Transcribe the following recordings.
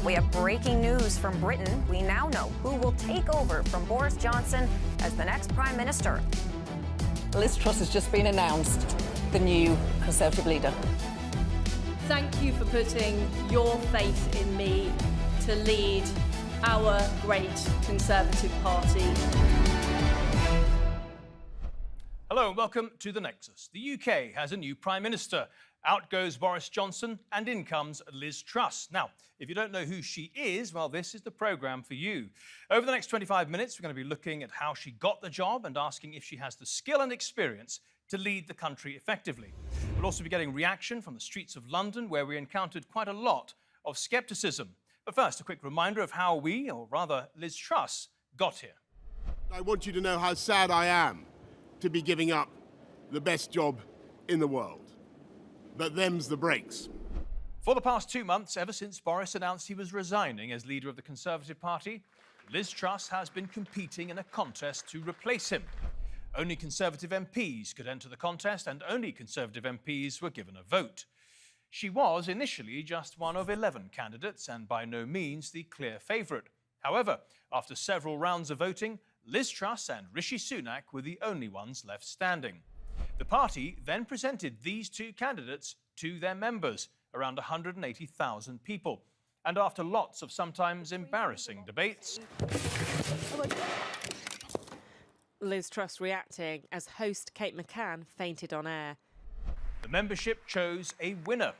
We have breaking news from Britain. We now know who will take over from Boris Johnson as the next Prime Minister. Liz Truss has just been announced the new Conservative leader. Thank you for putting your faith in me to lead our great Conservative Party. Hello and welcome to the Nexus. The UK has a new Prime Minister. Out goes Boris Johnson and in comes Liz Truss. Now, if you don't know who she is, well, this is the programme for you. Over the next 25 minutes, we're going to be looking at how she got the job and asking if she has the skill and experience to lead the country effectively. We'll also be getting reaction from the streets of London, where we encountered quite a lot of scepticism. But first, a quick reminder of how we, or rather Liz Truss, got here. I want you to know how sad I am to be giving up the best job in the world. But them's the breaks. For the past 2 months, ever since Boris announced he was resigning as leader of the Conservative Party, Liz Truss has been competing in a contest to replace him. Only Conservative MPs could enter the contest, and only Conservative MPs were given a vote. She was initially just one of 11 candidates and by no means the clear favourite. However, after several rounds of voting, Liz Truss and Rishi Sunak were the only ones left standing. The party then presented these two candidates to their members, around 180,000 people. And after lots of sometimes embarrassing debates... Liz Truss reacting as host Kate McCann fainted on air. The membership chose a winner.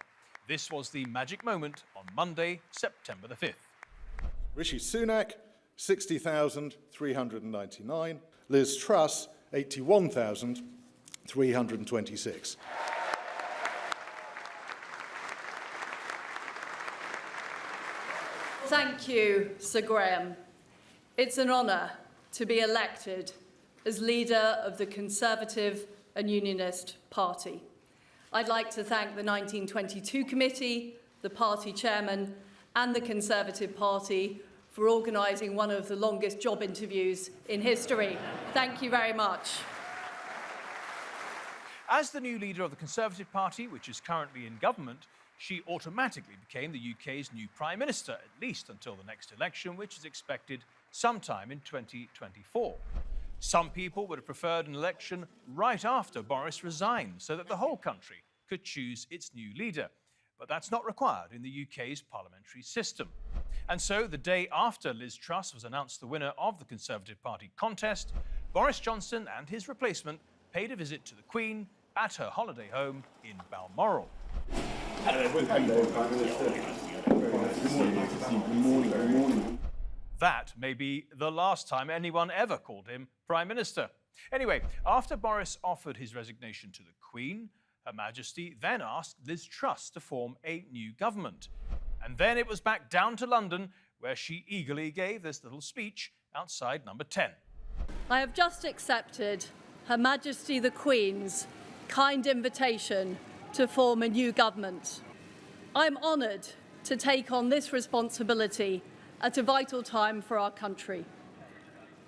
This was the magic moment on Monday, September the 5th. Rishi Sunak, 60,399. Liz Truss, 81,326. Thank you, Sir Graham. It's an honour to be elected as leader of the Conservative and Unionist Party. I'd like to thank the 1922 committee, the party chairman and the Conservative Party for organising one of the longest job interviews in history. Thank you very much. As the new leader of the Conservative Party, which is currently in government, she automatically became the UK's new Prime Minister, at least until the next election, which is expected sometime in 2024. Some people would have preferred an election right after Boris resigned so that the whole country could choose its new leader. But that's not required in the UK's parliamentary system. And so, the day after Liz Truss was announced the winner of the Conservative Party contest, Boris Johnson and his replacement paid a visit to the Queen at her holiday home in Balmoral. That may be the last time anyone ever called him Prime Minister. Anyway, after Boris offered his resignation to the Queen, Her Majesty then asked Liz Truss to form a new government. And then it was back down to London, where she eagerly gave this little speech outside number 10. I have just accepted Her Majesty the Queen's kind invitation to form a new government. I'm honoured to take on this responsibility at a vital time for our country.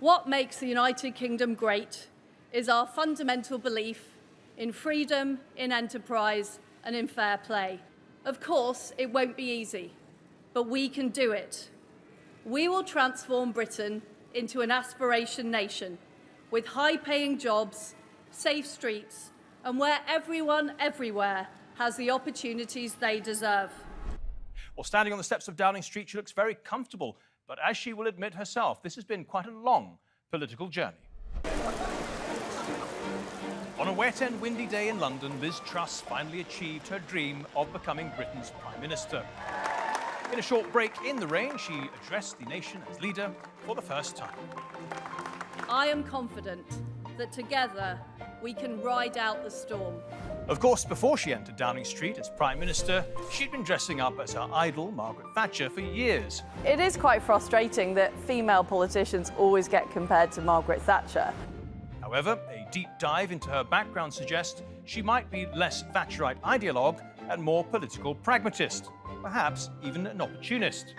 What makes the United Kingdom great is our fundamental belief in freedom, in enterprise and in fair play. Of course, it won't be easy, but we can do it. We will transform Britain into an aspiration nation with high-paying jobs, safe streets, and where everyone, everywhere, has the opportunities they deserve. Well, standing on the steps of Downing Street, she looks very comfortable. But as she will admit herself, this has been quite a long political journey. On a wet and windy day in London, Liz Truss finally achieved her dream of becoming Britain's Prime Minister. In a short break in the rain, she addressed the nation as leader for the first time. I am confident that together we can ride out the storm. Of course, before she entered Downing Street as Prime Minister, she'd been dressing up as her idol, Margaret Thatcher, for years. It is quite frustrating that female politicians always get compared to Margaret Thatcher. However, a deep dive into her background suggests she might be less Thatcherite ideologue and more political pragmatist, perhaps even an opportunist.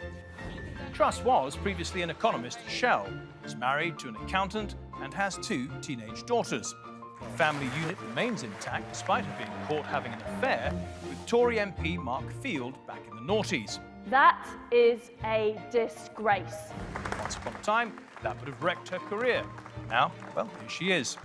Truss was previously an economist at Shell, is married to an accountant and has 2 teenage daughters. The family unit remains intact despite her being caught having an affair with Tory MP Mark Field back in the noughties. That is a disgrace. Once upon a time, that would have wrecked her career. Now, well, here she is.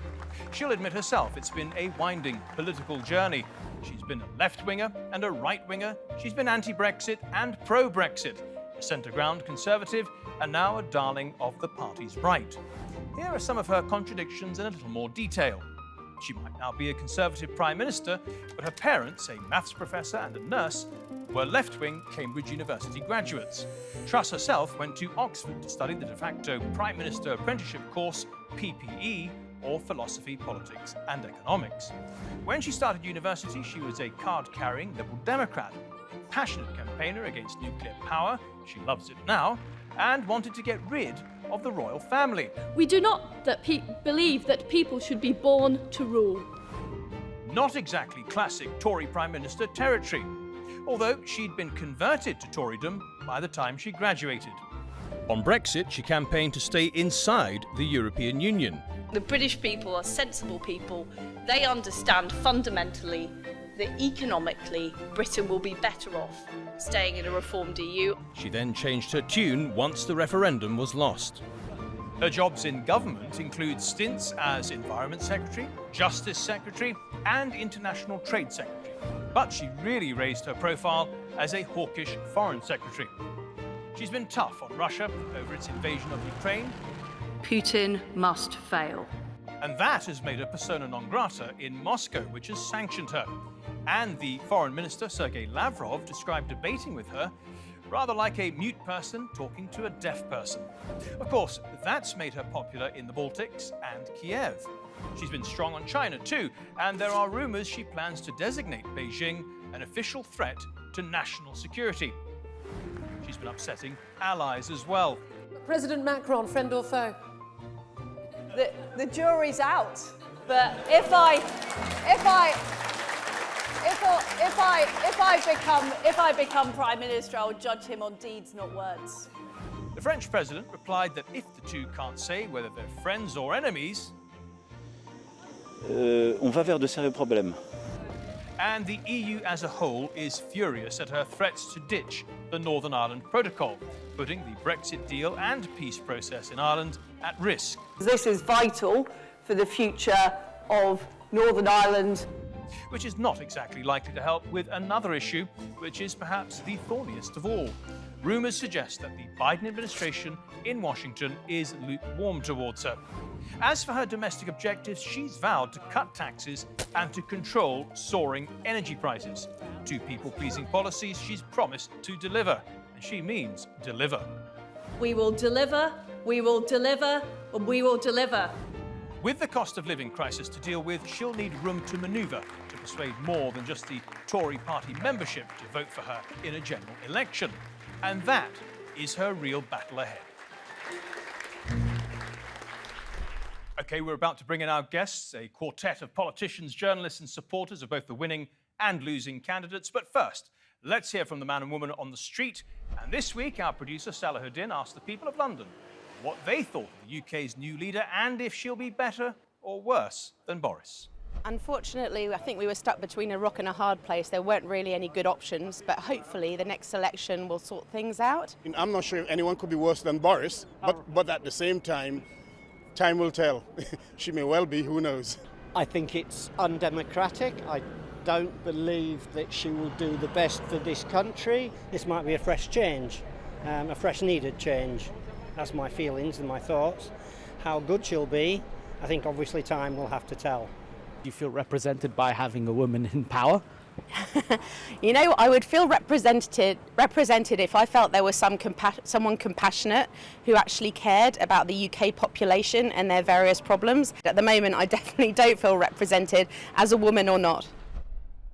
She'll admit herself it's been a winding political journey. She's been a left-winger and a right-winger. She's been anti-Brexit and pro-Brexit, a centre-ground Conservative, and now a darling of the party's right. Here are some of her contradictions in a little more detail. She might now be a Conservative Prime Minister, but her parents, a maths professor and a nurse, were left-wing Cambridge University graduates. Truss herself went to Oxford to study the de facto Prime Minister Apprenticeship course, PPE, or Philosophy, Politics and Economics. When she started university, she was a card-carrying Liberal Democrat, a passionate campaigner against nuclear power, she loves it now, and wanted to get rid of the royal family. We do not believe that people should be born to rule. Not exactly classic Tory Prime Minister territory, although she'd been converted to Torydom by the time she graduated. On Brexit, she campaigned to stay inside the European Union. The British people are sensible people. They understand fundamentally that economically Britain will be better off staying in a reformed EU. She then changed her tune once the referendum was lost. Her jobs in government include stints as Environment Secretary, Justice Secretary, and International Trade Secretary. But she really raised her profile as a hawkish Foreign Secretary. She's been tough on Russia over its invasion of Ukraine. Putin must fail. And that has made her persona non grata in Moscow, which has sanctioned her. And the Foreign Minister, Sergei Lavrov, described debating with her rather like a mute person talking to a deaf person. Of course, that's made her popular in the Baltics and Kiev. She's been strong on China too, and there are rumours she plans to designate Beijing an official threat to national security. She's been upsetting allies as well. President Macron, friend or foe? The jury's out. But if I become Prime Minister, I'll judge him on deeds, not words. The French president replied that if the two can't say whether they're friends or enemies, on va vers de sérieux problèmes. And the EU as a whole is furious at her threats to ditch the Northern Ireland Protocol, putting the Brexit deal and peace process in Ireland at risk. This is vital for the future of Northern Ireland. Which is not exactly likely to help with another issue, which is perhaps the thorniest of all. Rumours suggest that the Biden administration in Washington is lukewarm towards her. As for her domestic objectives, she's vowed to cut taxes and to control soaring energy prices. Two people-pleasing policies she's promised to deliver, and she means deliver. We will deliver, we will deliver, and we will deliver. With the cost of living crisis to deal with, she'll need room to manoeuvre to persuade more than just the Tory party membership to vote for her in a general election. And that is her real battle ahead. OK, we're about to bring in our guests, a quartet of politicians, journalists and supporters of both the winning and losing candidates. But first, let's hear from the man and woman on the street. And this week, our producer, Salahuddin, asked the people of London what they thought of the UK's new leader and if she'll be better or worse than Boris. Unfortunately, I think we were stuck between a rock and a hard place. There weren't really any good options, but hopefully the next election will sort things out. I'm not sure anyone could be worse than Boris, but at the same time, time will tell. She may well be, who knows? I think it's undemocratic. I don't believe that she will do the best for this country. This might be a fresh change, a fresh needed change. That's my feelings and my thoughts. How good she'll be, I think obviously time will have to tell. Do you feel represented by having a woman in power? You know, I would feel represented if I felt there was someone compassionate who actually cared about the UK population and their various problems. At the moment, I definitely don't feel represented as a woman or not.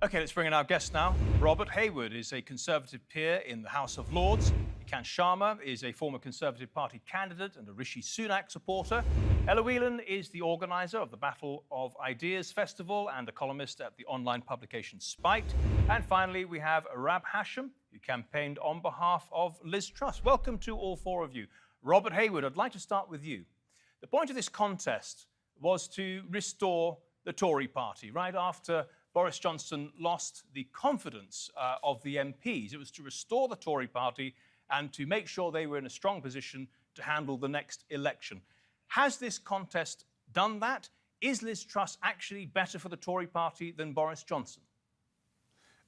OK, let's bring in our guest now. Robert Hayward is a Conservative peer in the House of Lords. Ekansh Sharma is a former Conservative Party candidate and a Rishi Sunak supporter. Whelan is the organiser of the Battle of Ideas Festival and a columnist at the online publication Spiked. And finally, we have Rab Hashem, who campaigned on behalf of Liz Truss. Welcome to all four of you. Robert Hayward, I'd like to start with you. The point of this contest was to restore the Tory party right after Boris Johnson lost the confidence of the MPs. It was to restore the Tory party and to make sure they were in a strong position to handle the next election. Has this contest done that? Is Liz Truss actually better for the Tory party than Boris Johnson?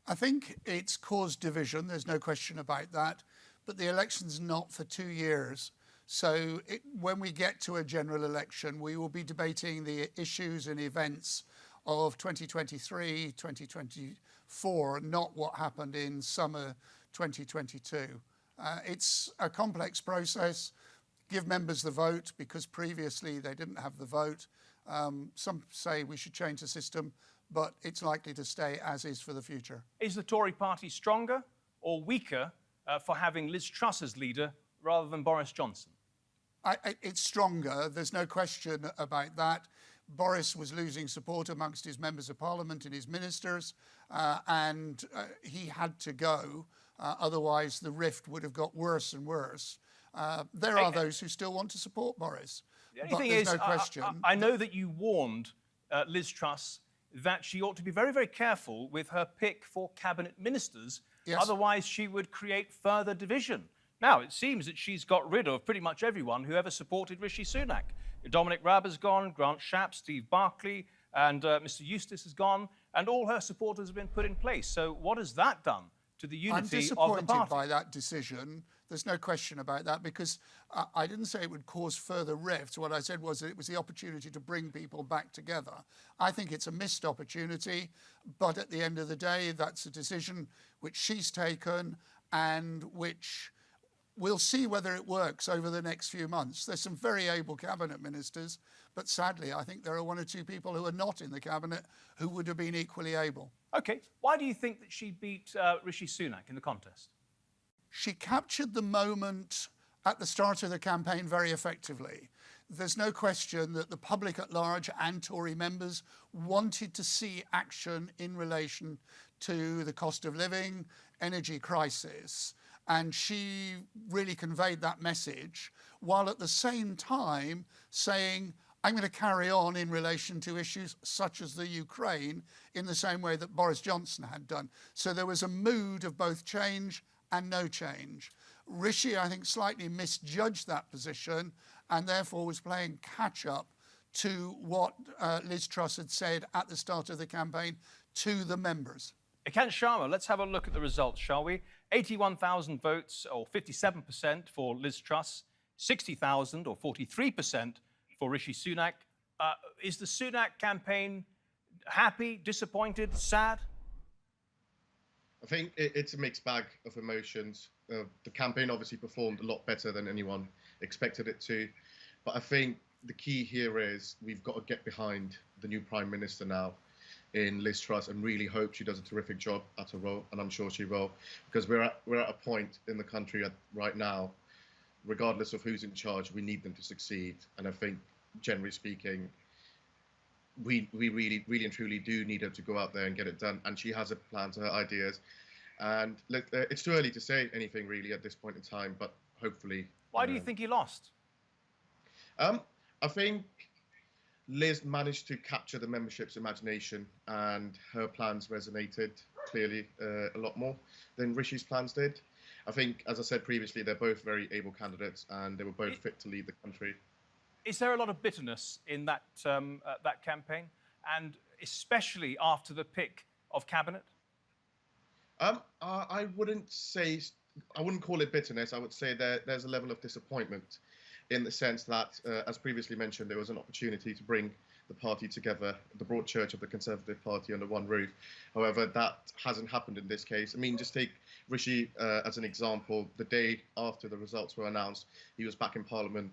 I think it's caused division, there's no question about that, but the election's not for 2 years. So when we get to a general election, we will be debating the issues and events of 2023, 2024, not what happened in summer 2022. It's a complex process. Give members the vote, because previously they didn't have the vote. Some say we should change the system, but it's likely to stay as is for the future. Is the Tory party stronger or weaker for having Liz Truss as leader rather than Boris Johnson? It's stronger, there's no question about that. Boris was losing support amongst his members of parliament and his ministers, and he had to go. Otherwise, the rift would have got worse and worse. There are those who still want to support Boris. The only thing there's is, no question. I know that you warned Liz Truss that she ought to be very, very careful with her pick for cabinet ministers. Yes. Otherwise, she would create further division. Now, it seems that she's got rid of pretty much everyone who ever supported Rishi Sunak. Dominic Raab has gone, Grant Shapps, Steve Barclay, and Mr Eustace has gone, and all her supporters have been put in place. So what has that done to the unity of the party? I'm disappointed by that decision. There's no question about that, because I didn't say it would cause further rifts. What I said was that it was the opportunity to bring people back together. I think it's a missed opportunity, but at the end of the day, that's a decision which she's taken and which we'll see whether it works over the next few months. There's some very able cabinet ministers, but sadly, I think there are one or two people who are not in the cabinet who would have been equally able. OK, why do you think that she beat Rishi Sunak in the contest? She captured the moment at the start of the campaign very effectively. There's no question that the public at large and Tory members wanted to see action in relation to the cost of living, energy crisis. And she really conveyed that message, while at the same time saying, I'm going to carry on in relation to issues such as the Ukraine in the same way that Boris Johnson had done. So there was a mood of both change and no change. Rishi, I think, slightly misjudged that position and therefore was playing catch-up to what Liz Truss had said at the start of the campaign to the members. Ekansh Sharma, let's have a look at the results, shall we? 81,000 votes, or 57% for Liz Truss, 60,000, or 43% for Rishi Sunak. Is the Sunak campaign happy, disappointed, sad? I think it's a mixed bag of emotions. The campaign obviously performed a lot better than anyone expected it to. But I think the key here is we've got to get behind the new Prime Minister now in Liz Truss and really hope she does a terrific job at her role, and I'm sure she will, because we're at a point in the country right now, regardless of who's in charge, we need them to succeed. And I think, generally speaking, we really and truly do need her to go out there and get it done. And she has a plan to her ideas. And it's too early to say anything really at this point in time, but hopefully. Why do you think he lost? I think Liz managed to capture the membership's imagination, and her plans resonated clearly a lot more than Rishi's plans did. I think, as I said previously, they're both very able candidates and they were both fit to lead the country. Is there a lot of bitterness in that that campaign, and especially after the pick of cabinet? I wouldn't call it bitterness. I would say there's a level of disappointment, in the sense that, as previously mentioned, there was an opportunity to bring the party together, the broad church of the Conservative Party under one roof. However, that hasn't happened in this case. I mean, just take Rishi as an example. The day after the results were announced, he was back in Parliament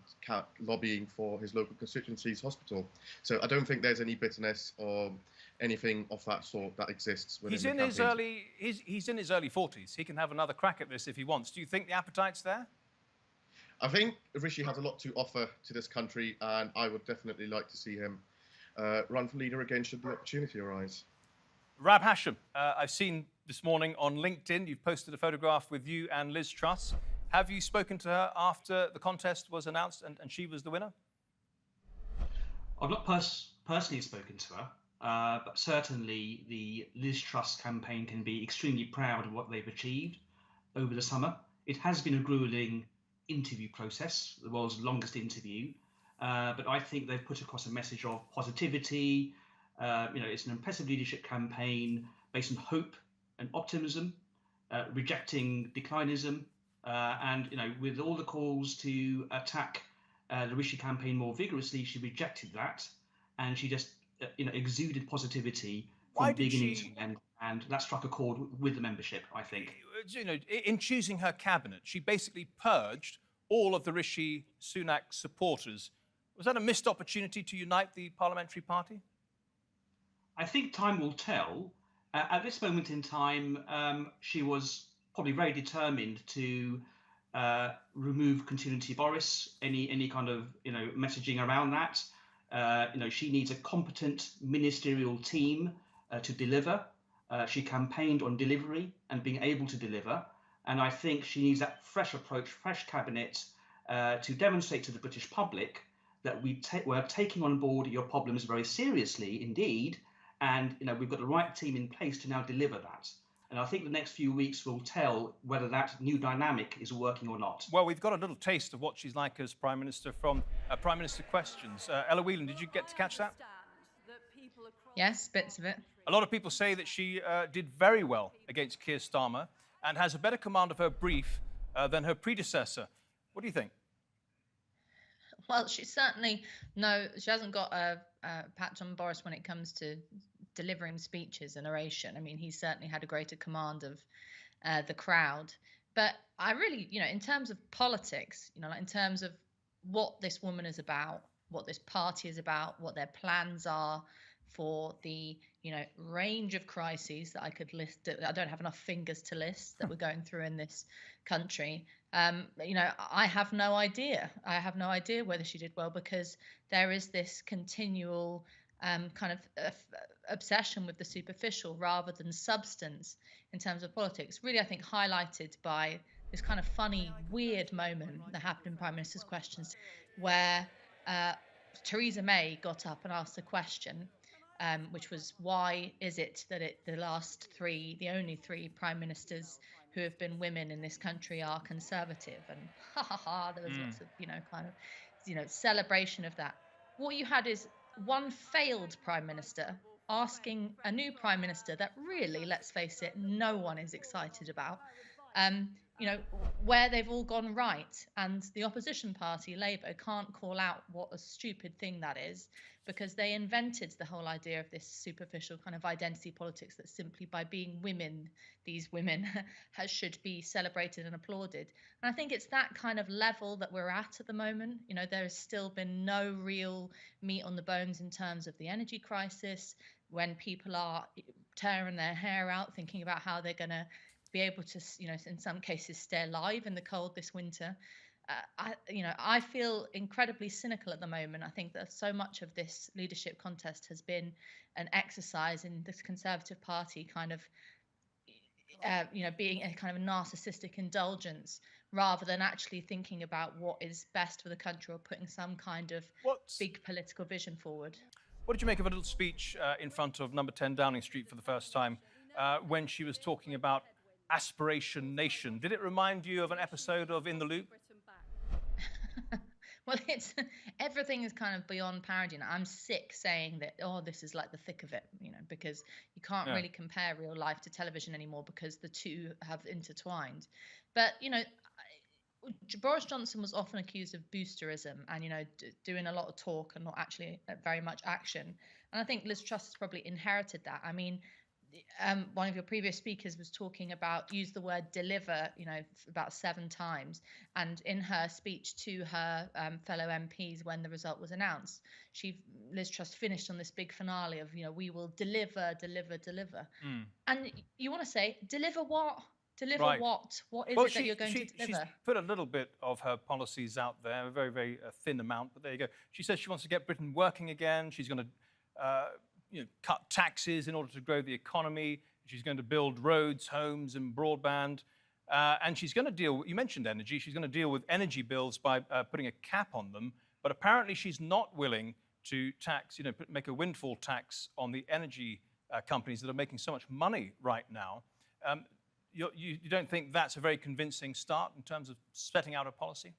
lobbying for his local constituency's hospital. So I don't think there's any bitterness or anything of that sort that exists within the campaign. He's in his early 40s. He can have another crack at this if he wants. Do you think the appetite's there? I think Rishi has a lot to offer to this country, and I would definitely like to see him run for leader again should the opportunity arise. Rab Hashem, I've seen this morning on LinkedIn, you've posted a photograph with you and Liz Truss. Have you spoken to her after the contest was announced and she was the winner? I've not personally spoken to her. But certainly the Liz Truss campaign can be extremely proud of what they've achieved over the summer. It has been a grueling interview process, the world's longest interview, but I think they've put across a message of positivity. It's an impressive leadership campaign based on hope and optimism, rejecting declinism, and with all the calls to attack the Rishi campaign more vigorously, she rejected that, and she just exuded positivity from beginning to end, and that struck a chord with the membership, I think. In choosing her cabinet, she basically purged all of the Rishi Sunak supporters. Was that a missed opportunity to unite the parliamentary party? I think time will tell. At this moment in time, she was probably very determined to remove continuity Boris, any kind of messaging around that. She needs a competent ministerial team to deliver. She campaigned on delivery and being able to deliver. And I think she needs that fresh approach, fresh cabinet to demonstrate to the British public that we're taking on board your problems very seriously indeed. And we've got the right team in place to now deliver that. And I think the next few weeks will tell whether that new dynamic is working or not. Well, we've got a little taste of what she's like as Prime Minister from Prime Minister Questions. Ella Whelan, did you get to catch that? Yes, bits of it. A lot of people say that she did very well against Keir Starmer and has a better command of her brief than her predecessor. What do you think? Well, she certainly she hasn't got a patch on Boris when it comes to delivering speeches and oration. I mean, he certainly had a greater command of the crowd. But I really, in terms of politics, in terms of what this woman is about, what this party is about, what their plans are for the, range of crises that I could list. I don't have enough fingers to list that we're going through in this country. I have no idea. I have no idea whether she did well, because there is this continual kind of obsession with the superficial rather than substance in terms of politics. Really, I think highlighted by this kind of funny, weird moment that happened in Prime Minister's Questions, where Theresa May got up and asked a question, which was, why is it that the only three prime ministers who have been women in this country are Conservative? And there was lots of celebration of that. What you had is one failed prime minister asking a new prime minister that really, let's face it, no one is excited about, where they've all gone right, and the opposition party, Labour, can't call out what a stupid thing that is, because they invented the whole idea of this superficial kind of identity politics that simply by being women, these women should be celebrated and applauded. And I think it's that kind of level that we're at the moment. There has still been no real meat on the bones in terms of the energy crisis, when people are tearing their hair out thinking about how they're going to be able to, in some cases, stay alive in the cold this winter. I feel incredibly cynical at the moment. I think that so much of this leadership contest has been an exercise in this Conservative Party kind of, being a kind of narcissistic indulgence rather than actually thinking about what is best for the country or putting some kind of big political vision forward. What did you make of a little speech in front of number 10 Downing Street for the first time when she was talking about Aspiration Nation? Did it remind you of an episode of In the Loop? Well, everything is kind of beyond parody. And I'm sick saying that, this is like the thick of it, because you can't really compare real life to television anymore because the two have intertwined. But, Boris Johnson was often accused of boosterism and, doing a lot of talk and not actually very much action. And I think Liz Truss has probably inherited that. I mean, one of your previous speakers was talking about, use the word deliver, about 7 times. And in her speech to her fellow MPs when the result was announced, Liz Truss finished on this big finale of, we will deliver, deliver, deliver. And you want to say, deliver what? Deliver what? What is it that you're going to deliver? She's put a little bit of her policies out there, a very, very thin amount, but there you go. She says she wants to get Britain working again. She's going to cut taxes in order to grow the economy. She's going to build roads, homes and broadband. And she's going to deal, you mentioned energy, she's going to deal with energy bills by putting a cap on them. But apparently she's not willing to tax, make a windfall tax on the energy companies that are making so much money right now. You don't think that's a very convincing start in terms of setting out a policy?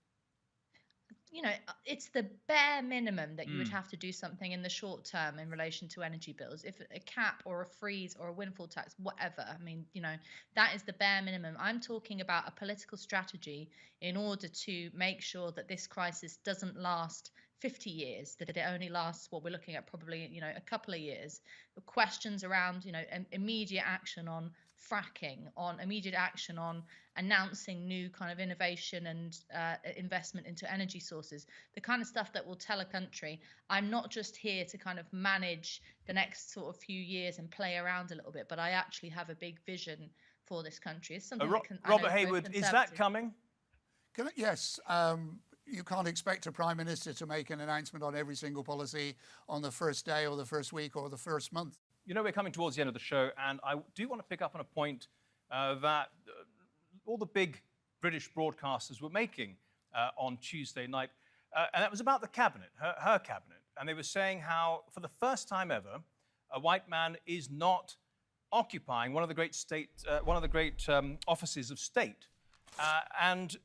It's the bare minimum that you would have to do something in the short term in relation to energy bills. If a cap or a freeze or a windfall tax, whatever, that is the bare minimum. I'm talking about a political strategy in order to make sure that this crisis doesn't last 50 years, that it only lasts what we're looking at probably, a couple of years. The questions around, immediate action on fracking, on immediate action on announcing new kind of innovation and investment into energy sources, the kind of stuff that will tell a country, I'm not just here to kind of manage the next sort of few years and play around a little bit, but I actually have a big vision for this country. It's something Robert Hayward, is that coming? Yes. You can't expect a Prime Minister to make an announcement on every single policy on the first day or the first week or the first month. We're coming towards the end of the show, and I do want to pick up on a point that all the big British broadcasters were making on Tuesday night, and that was about the cabinet, her cabinet. And they were saying how, for the first time ever, a white man is not occupying one of the great offices of state. And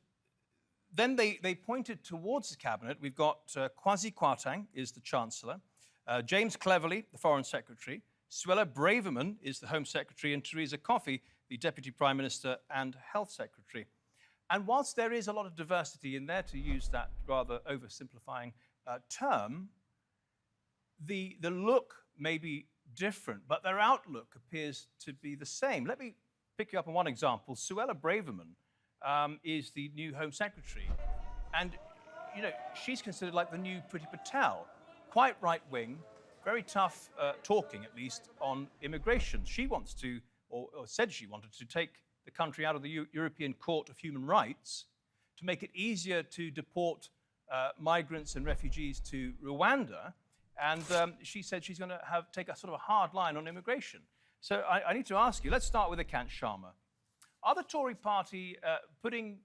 then they pointed towards the cabinet. We've got Kwasi Kwarteng is the Chancellor, James Cleverly, the Foreign Secretary, Suella Braverman is the Home Secretary, and Theresa Coffey, the Deputy Prime Minister and Health Secretary. And whilst there is a lot of diversity in there, to use that rather oversimplifying term, the look may be different, but their outlook appears to be the same. Let me pick you up on one example. Suella Braverman is the new Home Secretary, and she's considered like the new Priti Patel, quite right-wing, very tough talking, at least, on immigration. She wants to, or said she wanted to, take the country out of the European Court of Human Rights to make it easier to deport migrants and refugees to Rwanda. And she said she's going to take a sort of a hard line on immigration. So I need to ask you, let's start with Ekansh Sharma. Are the Tory party putting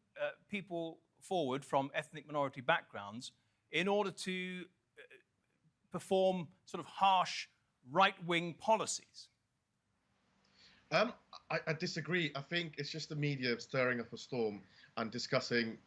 people forward from ethnic minority backgrounds in order to perform sort of harsh right-wing policies? I disagree. I think it's just the media stirring up a storm and discussing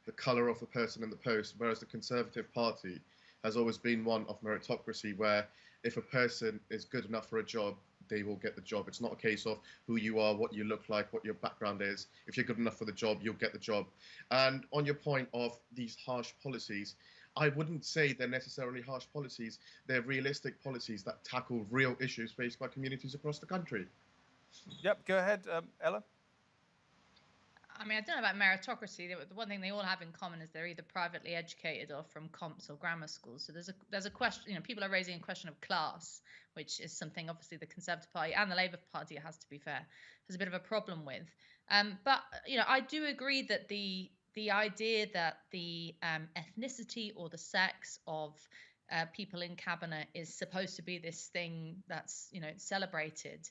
the colour of a person in the post, whereas the Conservative Party has always been one of meritocracy, where if a person is good enough for a job, they will get the job. It's not a case of who you are, what you look like, what your background is. If you're good enough for the job, you'll get the job. And on your point of these harsh policies, I wouldn't say they're necessarily harsh policies. They're realistic policies that tackle real issues faced by communities across the country. Yep, go ahead, Ella. I don't know about meritocracy. The one thing they all have in common is they're either privately educated or from comps or grammar schools. So there's a question, people are raising a question of class, which is something obviously the Conservative Party and the Labour Party, it has to be fair, has a bit of a problem with. But I do agree that the idea that the ethnicity or the sex of people in cabinet is supposed to be this thing that's celebrated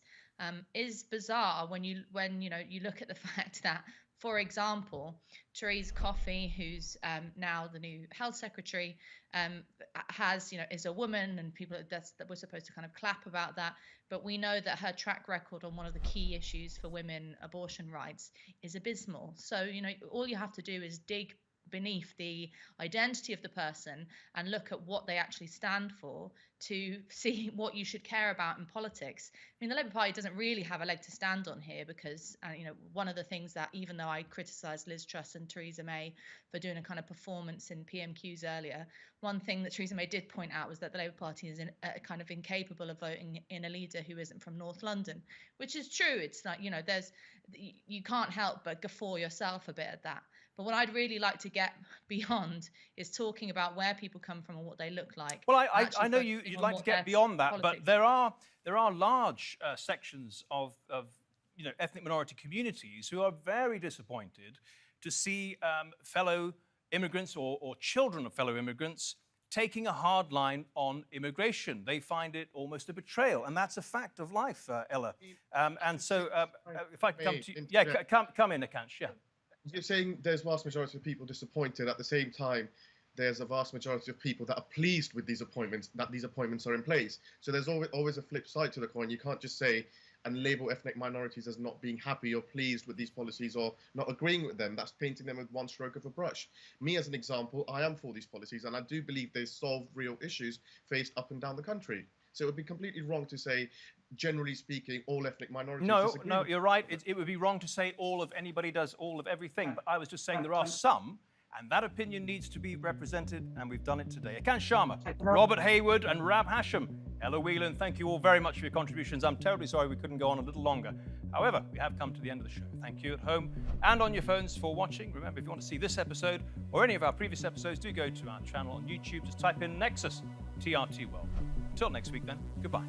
is bizarre when you look at the fact that, for example, Theresa Coffey, who's now the new Health Secretary, is a woman, and people that we're supposed to kind of clap about that. But we know that her track record on one of the key issues for women, abortion rights, is abysmal. So all you have to do is dig beneath the identity of the person and look at what they actually stand for to see what you should care about in politics. The Labour Party doesn't really have a leg to stand on here because, one of the things that, even though I criticised Liz Truss and Theresa May for doing a kind of performance in PMQs earlier, one thing that Theresa May did point out was that the Labour Party is kind of incapable of voting in a leader who isn't from North London, which is true. It's like, you can't help but guffaw yourself a bit at that. But what I'd really like to get beyond is talking about where people come from and what they look like. Well, I know you'd like to get beyond that, but there are large sections of ethnic minority communities who are very disappointed to see fellow immigrants or children of fellow immigrants taking a hard line on immigration. They find it almost a betrayal, and that's a fact of life, Ella. And so, if I can come to you, come in, Ekansh. Yeah. You're saying there's vast majority of people disappointed. At the same time, there's a vast majority of people that are pleased with these appointments, that these appointments are in place. So there's always a flip side to the coin. You can't just say and label ethnic minorities as not being happy or pleased with these policies or not agreeing with them. That's painting them with one stroke of a brush. Me, as an example, I am for these policies, and I do believe they solve real issues faced up and down the country. So it would be completely wrong to say, generally speaking, all ethnic minorities disagree. No, you're right. It would be wrong to say anybody does all of everything. But I was just saying there are some, and that opinion needs to be represented, and we've done it today. Ekansh Sharma, Robert Hayward, and Rab Hashem. Ella Whelan, thank you all very much for your contributions. I'm terribly sorry we couldn't go on a little longer. However, we have come to the end of the show. Thank you at home and on your phones for watching. Remember, if you want to see this episode or any of our previous episodes, do go to our channel on YouTube. Just type in Nexus, TRT World. Until next week then, goodbye.